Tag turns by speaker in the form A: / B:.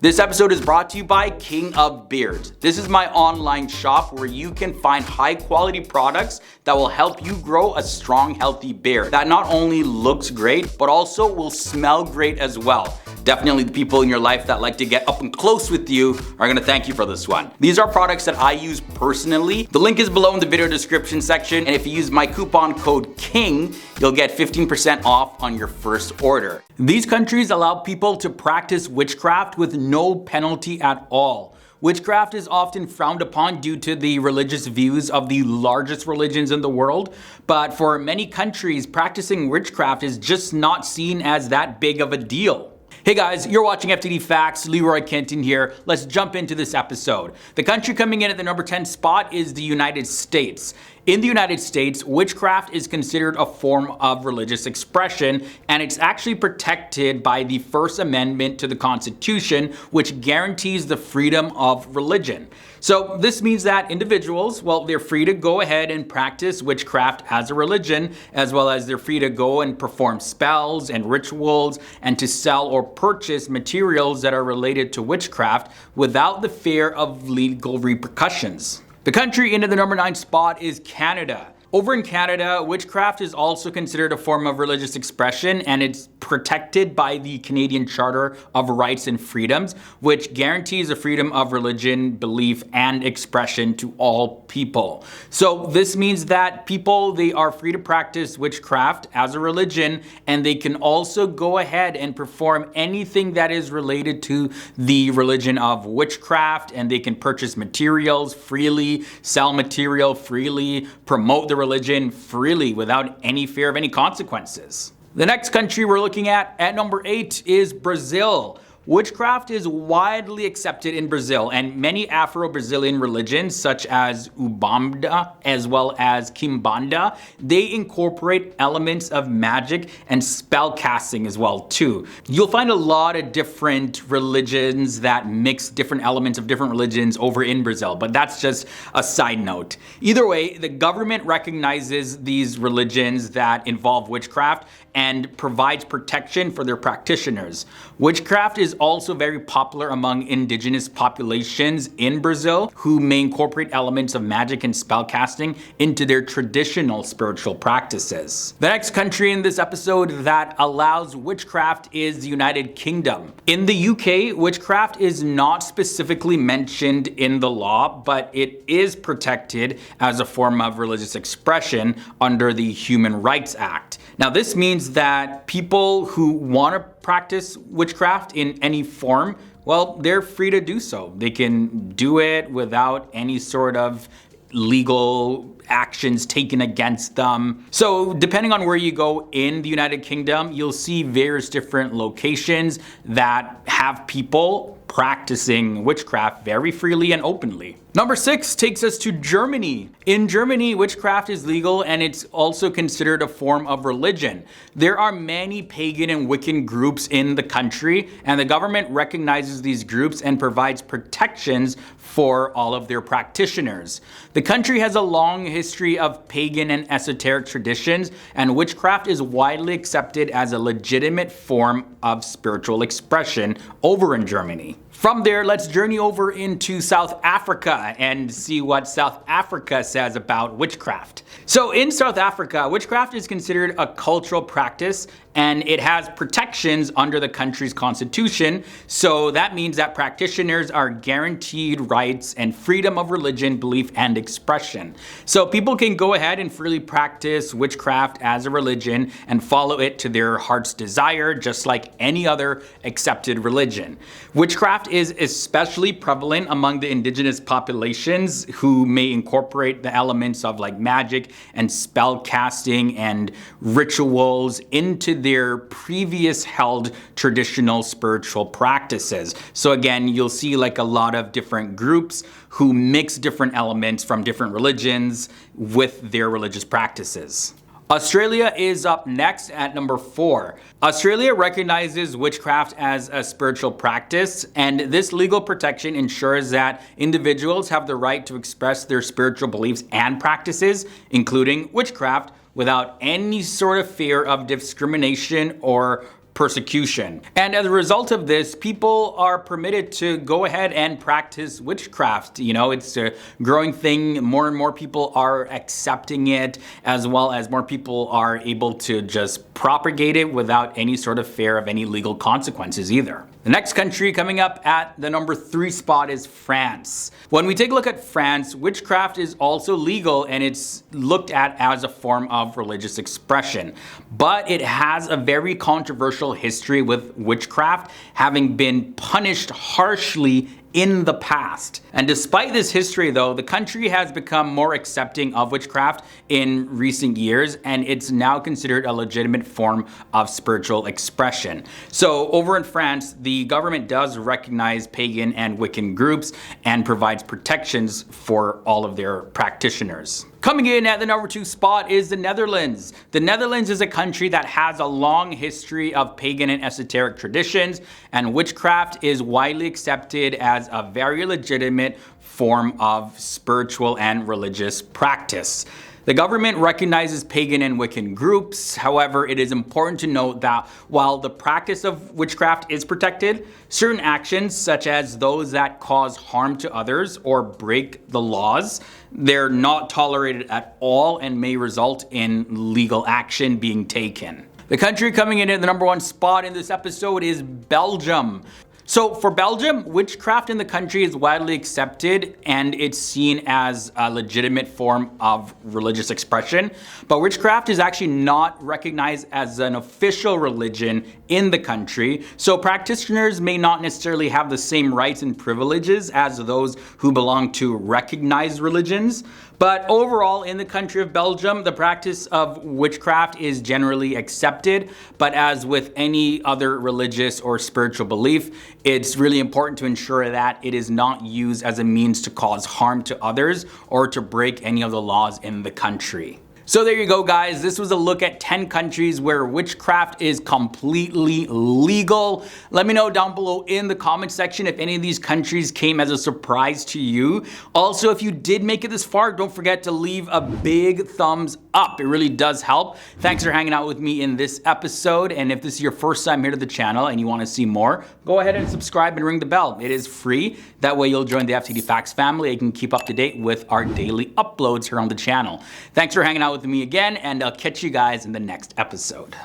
A: This episode is brought to you by King of Beards. This is my online shop where you can find high quality products that will help you grow a strong, healthy beard that not only looks great, but also will smell great as well. Definitely the people in your life that like to get up and close with you are gonna thank you for this one. These are products that I use personally. The link is below in the video description section, and if you use my coupon code KING, you'll get 15% off on your first order. These countries allow people to practice witchcraft with no penalty at all. Witchcraft is often frowned upon due to the religious views of the largest religions in the world, but for many countries, practicing witchcraft is just not seen as that big of a deal. Hey guys, you're watching FTD Facts, Leroy Kenton here. Let's jump into this episode. The country coming in at the number 10 spot is the United States. In the United States, witchcraft is considered a form of religious expression, and it's actually protected by the First Amendment to the Constitution, which guarantees the freedom of religion. So this means that individuals, well, they're free to go ahead and practice witchcraft as a religion, as well as they're free to go and perform spells and rituals and to sell or purchase materials that are related to witchcraft without the fear of legal repercussions. The country into the number 9 spot is Canada. Over in Canada, witchcraft is also considered a form of religious expression, and it's protected by the Canadian Charter of Rights and Freedoms, which guarantees the freedom of religion, belief, and expression to all people. So this means that people, they are free to practice witchcraft as a religion, and they can also go ahead and perform anything that is related to the religion of witchcraft, and they can purchase materials freely, sell material freely, promote the religion freely without any fear of any consequences. The next country we're looking at number 8 is Brazil. Witchcraft is widely accepted in Brazil, and many Afro-Brazilian religions such as Umbanda as well as Kimbanda, they incorporate elements of magic and spell casting as well too. You'll find a lot of different religions that mix different elements of different religions over in Brazil, but that's just a side note. Either way, the government recognizes these religions that involve witchcraft and provides protection for their practitioners. Witchcraft is also very popular among indigenous populations in Brazil who may incorporate elements of magic and spellcasting into their traditional spiritual practices. The next country in this episode that allows witchcraft is the United Kingdom. In the UK, witchcraft is not specifically mentioned in the law, but it is protected as a form of religious expression under the Human Rights Act. Now, this means that people who want to practice witchcraft in any form, well, they're free to do so. They can do it without any sort of legal actions taken against them. So depending on where you go in the United Kingdom, you'll see various different locations that have people practicing witchcraft very freely and openly. Number 6 takes us to Germany. In Germany, witchcraft is legal, and it's also considered a form of religion. There are many pagan and Wiccan groups in the country, and the government recognizes these groups and provides protections for all of their practitioners. The country has a long history of pagan and esoteric traditions, and witchcraft is widely accepted as a legitimate form of spiritual expression over in Germany. From there, let's journey over into South Africa and see what South Africa says about witchcraft. So in South Africa, witchcraft is considered a cultural practice, and it has protections under the country's constitution. So that means that practitioners are guaranteed rights and freedom of religion, belief, and expression. So people can go ahead and freely practice witchcraft as a religion and follow it to their heart's desire, just like any other accepted religion. Witchcraft is especially prevalent among the indigenous populations who may incorporate the elements of like magic and spell casting and rituals into their previous held traditional spiritual practices. So again, you'll see like a lot of different groups who mix different elements from different religions with their religious practices. Australia is up next at number 4. Australia recognizes witchcraft as a spiritual practice, and this legal protection ensures that individuals have the right to express their spiritual beliefs and practices, including witchcraft, without any sort of fear of discrimination or persecution. And as a result of this, people are permitted to go ahead and practice witchcraft. You know, it's a growing thing. More and more people are accepting it, as well as more people are able to just propagate it without any sort of fear of any legal consequences either. The next country coming up at the number 3 spot is France. When we take a look at France, witchcraft is also legal and it's looked at as a form of religious expression. But it has a very controversial history with witchcraft having been punished harshly in the past. And despite this history though, the country has become more accepting of witchcraft in recent years, and it's now considered a legitimate form of spiritual expression. So over in France, the government does recognize pagan and Wiccan groups and provides protections for all of their practitioners. Coming in at the number 2 spot is the Netherlands. The Netherlands is a country that has a long history of pagan and esoteric traditions, and witchcraft is widely accepted as a very legitimate form of spiritual and religious practice. The government recognizes pagan and Wiccan groups. However, it is important to note that while the practice of witchcraft is protected, certain actions, such as those that cause harm to others or break the laws, they're not tolerated at all and may result in legal action being taken. The country coming in at the number 1 spot in this episode is Belgium. So for Belgium, witchcraft in the country is widely accepted and it's seen as a legitimate form of religious expression. But witchcraft is actually not recognized as an official religion in the country. So practitioners may not necessarily have the same rights and privileges as those who belong to recognized religions. But overall, in the country of Belgium, the practice of witchcraft is generally accepted. But as with any other religious or spiritual belief, it's really important to ensure that it is not used as a means to cause harm to others or to break any of the laws in the country. So there you go, guys. This was a look at 10 countries where witchcraft is completely legal. Let me know down below in the comment section if any of these countries came as a surprise to you. Also, if you did make it this far, don't forget to leave a big thumbs up. It really does help. Thanks for hanging out with me in this episode. And if this is your first time here to the channel and you want to see more, go ahead and subscribe and ring the bell. It is free. That way you'll join the FTD Facts family. You can keep up to date with our daily uploads here on the channel. Thanks for hanging out with me again, and I'll catch you guys in the next episode.